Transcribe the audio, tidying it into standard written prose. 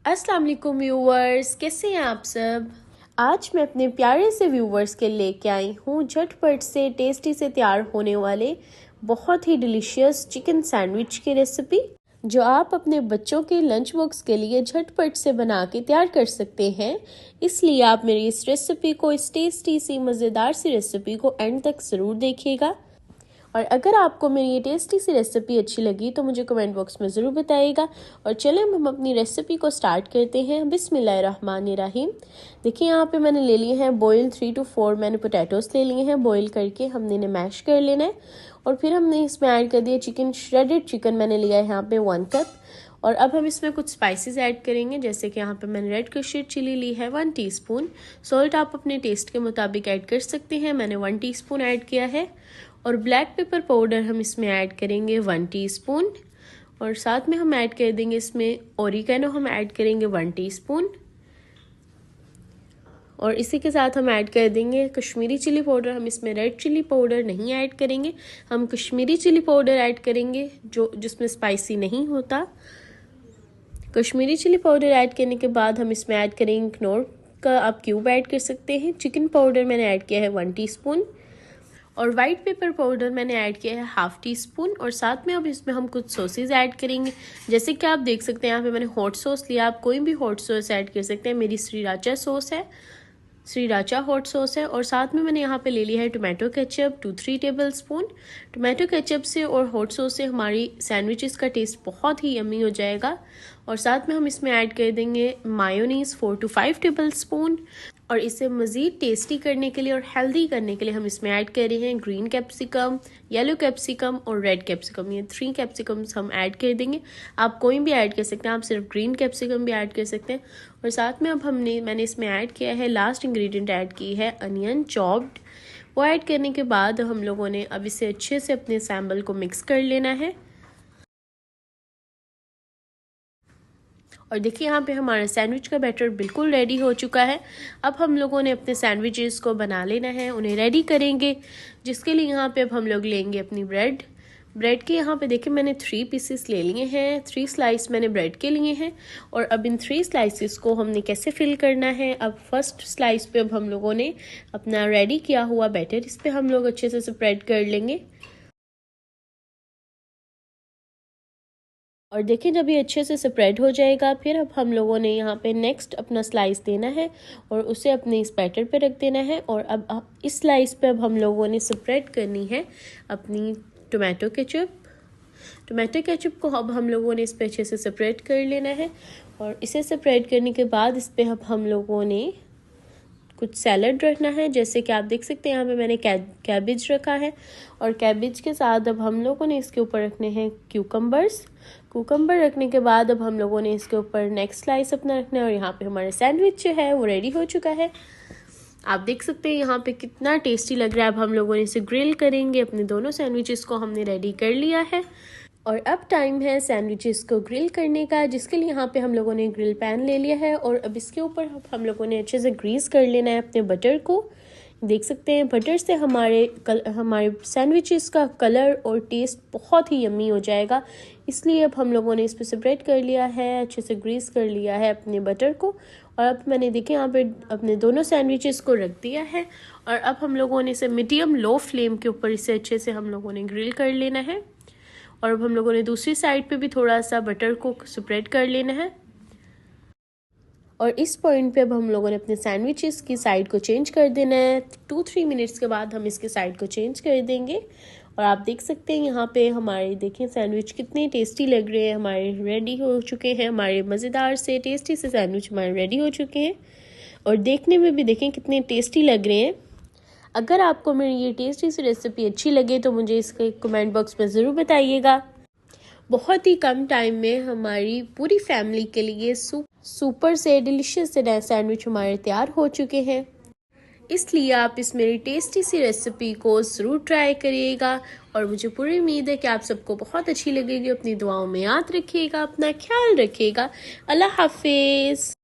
अस्सलाम वालेकुम व्यूवर्स, कैसे हैं आप सब। आज मैं अपने प्यारे से व्यूवर्स के लेके आई हूँ झटपट से टेस्टी से तैयार होने वाले बहुत ही डिलीशियस चिकन सैंडविच की रेसिपी, जो आप अपने बच्चों के लंच बॉक्स के लिए झटपट से बना के तैयार कर सकते हैं। इसलिए आप मेरी इस रेसिपी को, इस टेस्टी सी मज़ेदार सी रेसिपी को एंड तक ज़रूर देखिएगा। और अगर आपको मेरी ये टेस्टी सी रेसिपी अच्छी लगी तो मुझे कमेंट बॉक्स में ज़रूर बताइएगा। और चलें हम अपनी रेसिपी को स्टार्ट करते हैं। बिस्मिल्लाहिर्रहमानिर्रहीम। देखिए यहाँ पे मैंने ले लिए हैं बॉयल 3 to 4 मैंने पोटैटोस ले लिए हैं। बॉयल करके हमने इन्हें मैश कर लेना है और फिर हमने इसमें ऐड कर दिया चिकन। श्रेडेड चिकन मैंने लिया है यहाँ पे 1 कप। और अब हम इसमें कुछ स्पाइसेस ऐड करेंगे, जैसे कि यहाँ पे मैंने रेड कश्मीरी चिली ली है 1 टीस्पून। सॉल्ट आप अपने टेस्ट के मुताबिक ऐड कर सकते हैं, मैंने 1 टीस्पून ऐड किया है। और ब्लैक पेपर पाउडर हम इसमें ऐड करेंगे 1 टीस्पून। और साथ में हम ऐड कर देंगे इसमें ओरिगेनो, हम ऐड करेंगे 1 टीस्पून। और इसी के साथ हम ऐड कर देंगे कश्मीरी चिली पाउडर। हम इसमें रेड चिली पाउडर नहीं ऐड करेंगे, हम कश्मीरी चिली पाउडर ऐड करेंगे जिसमें स्पाइसी नहीं होता। कश्मीरी चिली पाउडर ऐड करने के बाद हम इसमें ऐड करेंगे कनौर का आप क्यूब ऐड कर सकते हैं। चिकन पाउडर मैंने ऐड किया है 1 टीस्पून। और वाइट पेपर पाउडर मैंने ऐड किया है 1/2 टीस्पून। और साथ में अब इसमें हम कुछ सॉसेज ऐड करेंगे, जैसे कि आप देख सकते हैं यहाँ पे मैंने हॉट सॉस लिया, आप कोई भी हॉट सॉस ऐड कर सकते हैं। मेरी श्रीराचा सॉस है, श्रीराचा हॉट सॉस है। और साथ में मैंने यहाँ पे ले लिया है tomato ketchup 2-3 table spoon. Tomato ketchup से और हॉट सॉस से हमारी सैंडविचेस का टेस्ट बहुत ही यम्मी हो जाएगा। और साथ में हम इसमें ऐड कर देंगे मायोनीज 4 to 5 टेबल स्पून। और इसे मज़ीद टेस्टी करने के लिए और हेल्दी करने के लिए हम इसमें ऐड कर रहे हैं ग्रीन कैप्सिकम, येलो कैप्सिकम और रेड कैप्सिकम। ये 3 कैप्सिकम्स हम ऐड कर देंगे, आप कोई भी ऐड कर सकते हैं, आप सिर्फ ग्रीन कैप्सिकम भी ऐड कर सकते हैं। और साथ में अब मैंने इसमें ऐड किया है, लास्ट इंग्रेडिएंट ऐड की है अनियन चॉप्ड। वो ऐड करने के बाद हम लोगों ने अब इसे अच्छे से अपने सैम्बल को मिक्स कर लेना है। और देखिए यहाँ पे हमारा सैंडविच का बैटर बिल्कुल रेडी हो चुका है। अब हम लोगों ने अपने सैंडविचेस को बना लेना है, उन्हें रेडी करेंगे, जिसके लिए यहाँ पे अब हम लोग लेंगे अपनी ब्रेड के यहाँ पे देखिए मैंने 3 पीसेस ले लिए हैं, 3 स्लाइस मैंने ब्रेड के लिए हैं। और अब इन 3 स्लाइसेस को हमने कैसे फिल करना है। अब फर्स्ट स्लाइस पे अब हम लोगों ने अपना रेडी किया हुआ बैटर इस पे हम लोग अच्छे से स्प्रेड कर लेंगे। और देखिए जब ये अच्छे से स्प्रेड हो जाएगा, फिर अब हम लोगों ने यहाँ पे नेक्स्ट अपना स्लाइस देना है और उसे अपने इस बैटर पे रख देना है। और अब इस स्लाइस पे अब हम लोगों ने स्प्रेड करनी है अपनी टोमेटो केचप को अब हम लोगों ने इस पे अच्छे से स्प्रेड कर लेना है। और इसे स्प्रेड करने के बाद इस पे अब हम लोगों ने कुछ सैलड रखना है, जैसे कि आप देख सकते हैं यहाँ पे मैंने कैबेज रखा है। और कैबेज के साथ अब हम लोगों ने इसके ऊपर रखने हैं कुकम्बर रखने के बाद अब हम लोगों ने इसके ऊपर नेक्स्ट स्लाइस अपना रखना है। और यहाँ पे हमारा सैंडविच जो है वो रेडी हो चुका है। आप देख सकते हैं यहाँ पे कितना टेस्टी लग रहा है। अब हम लोगों ने इसे ग्रिल करेंगे, अपने दोनों सैंडविचेस को हमने रेडी कर लिया है। और अब टाइम है सैंडविचेस को ग्रिल करने का, जिसके लिए यहाँ पे हम लोगों ने ग्रिल पैन ले लिया है। और अब इसके ऊपर हम लोगों ने अच्छे से ग्रीस कर लेना है अपने बटर को। देख सकते हैं बटर से हमारे सैंडविचेस का कलर और टेस्ट बहुत ही यम्मी हो जाएगा। इसलिए अब हम लोगों ने इस पर स्प्रेड कर लिया है, अच्छे से ग्रीस कर लिया है अपने बटर को। और अब मैंने देखे यहाँ पे अपने दोनों सैंडविचेस को रख दिया है। और अब हम लोगों ने इसे मीडियम लो फ्लेम के ऊपर इसे अच्छे से हम लोगों ने ग्रिल कर लेना है। और अब हम लोगों ने दूसरी साइड पे भी थोड़ा सा बटर को स्प्रेड कर लेना है। और इस पॉइंट पे अब हम लोगों ने अपने सैंडविचेस की साइड को चेंज कर देना है। 2-3 मिनट्स के बाद हम इसके साइड को चेंज कर देंगे। और आप देख सकते हैं यहाँ पे हमारे देखें सैंडविच कितने टेस्टी लग रहे हैं, हमारे रेडी हो चुके हैं। हमारे मज़ेदार से टेस्टी से सैंडविच हमारे रेडी हो चुके हैं और देखने में भी देखें कितने टेस्टी लग रहे हैं। अगर आपको मेरी ये टेस्टी सी रेसिपी अच्छी लगे तो मुझे इसके कमेंट बॉक्स में ज़रूर बताइएगा। बहुत ही कम टाइम में हमारी पूरी फैमिली के लिए सुपर से डिलीशियस से सैंडविच हमारे तैयार हो चुके हैं। इसलिए आप इस मेरी टेस्टी सी रेसिपी को ज़रूर ट्राई करिएगा। और मुझे पूरी उम्मीद है कि आप सबको बहुत अच्छी लगेगी। अपनी दुआओं में याद रखिएगा, अपना ख्याल रखिएगा। अल्लाह हाफिज़।